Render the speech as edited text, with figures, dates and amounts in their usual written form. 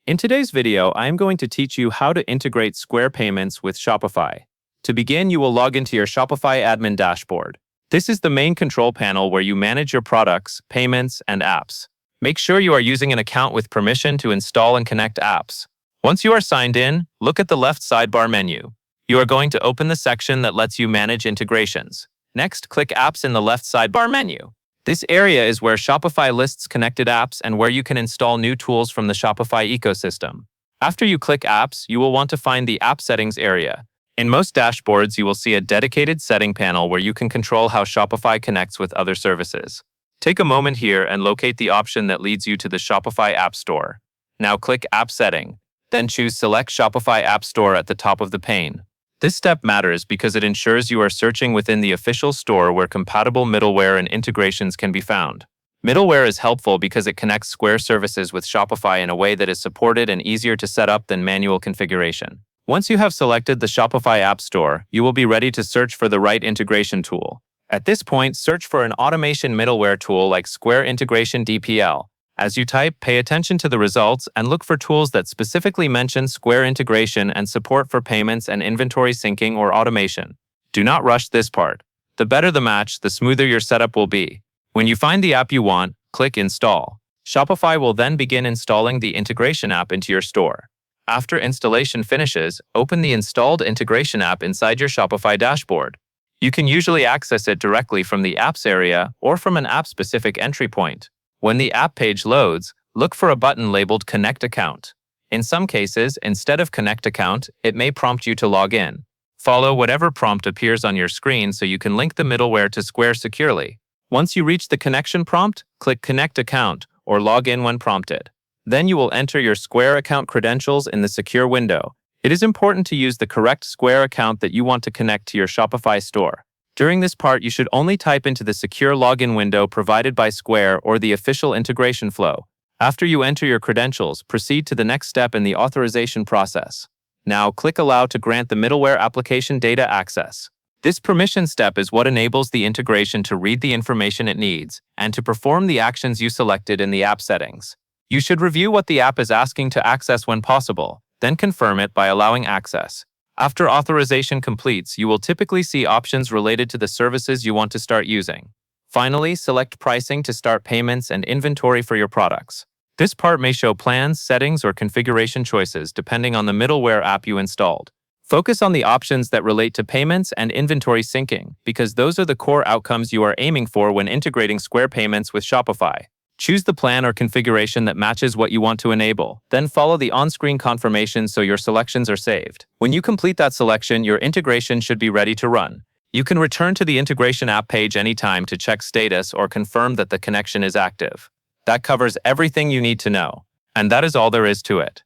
In today's video, I am going to teach you how to integrate Square payments with Shopify. To begin, you will log into your Shopify admin dashboard. This is the main control panel where you manage your products, payments, and apps. Make sure you are using an account with permission to install and connect apps. Once you are signed in, look at the left sidebar menu. You are going to open the section that lets you manage integrations. Next, click Apps in the left sidebar menu. This area is where Shopify lists connected apps and where you can install new tools from the Shopify ecosystem. After you click Apps, you will want to find the App Settings area. In most dashboards, you will see a dedicated setting panel where you can control how Shopify connects with other services. Take a moment here and locate the option that leads you to the Shopify App Store. Now click App Setting. Then choose Select Shopify App Store at the top of the pane. This step matters because it ensures you are searching within the official store where compatible middleware and integrations can be found. Middleware is helpful because it connects Square services with Shopify in a way that is supported and easier to set up than manual configuration. Once you have selected the Shopify App Store, you will be ready to search for the right integration tool. At this point, search for an automation middleware tool like Square Integration DPL. As you type, pay attention to the results and look for tools that specifically mention Square integration and support for payments and inventory syncing or automation. Do not rush this part. The better the match, the smoother your setup will be. When you find the app you want, click Install. Shopify will then begin installing the integration app into your store. After installation finishes, open the installed integration app inside your Shopify dashboard. You can usually access it directly from the Apps area or from an app-specific entry point. When the app page loads, look for a button labeled Connect Account. In some cases, instead of Connect Account, it may prompt you to log in. Follow whatever prompt appears on your screen so you can link the middleware to Square securely. Once you reach the connection prompt, click Connect Account or log in when prompted. Then you will enter your Square account credentials in the secure window. It is important to use the correct Square account that you want to connect to your Shopify store. During this part, you should only type into the secure login window provided by Square or the official integration flow. After you enter your credentials, proceed to the next step in the authorization process. Now, click Allow to grant the middleware application data access. This permission step is what enables the integration to read the information it needs and to perform the actions you selected in the app settings. You should review what the app is asking to access when possible, then confirm it by allowing access. After authorization completes, you will typically see options related to the services you want to start using. Finally, select pricing to start payments and inventory for your products. This part may show plans, settings, or configuration choices depending on the middleware app you installed. Focus on the options that relate to payments and inventory syncing, because those are the core outcomes you are aiming for when integrating Square payments with Shopify. Choose the plan or configuration that matches what you want to enable. Then follow the on-screen confirmation so your selections are saved. When you complete that selection, your integration should be ready to run. You can return to the integration app page anytime to check status or confirm that the connection is active. That covers everything you need to know. And that is all there is to it.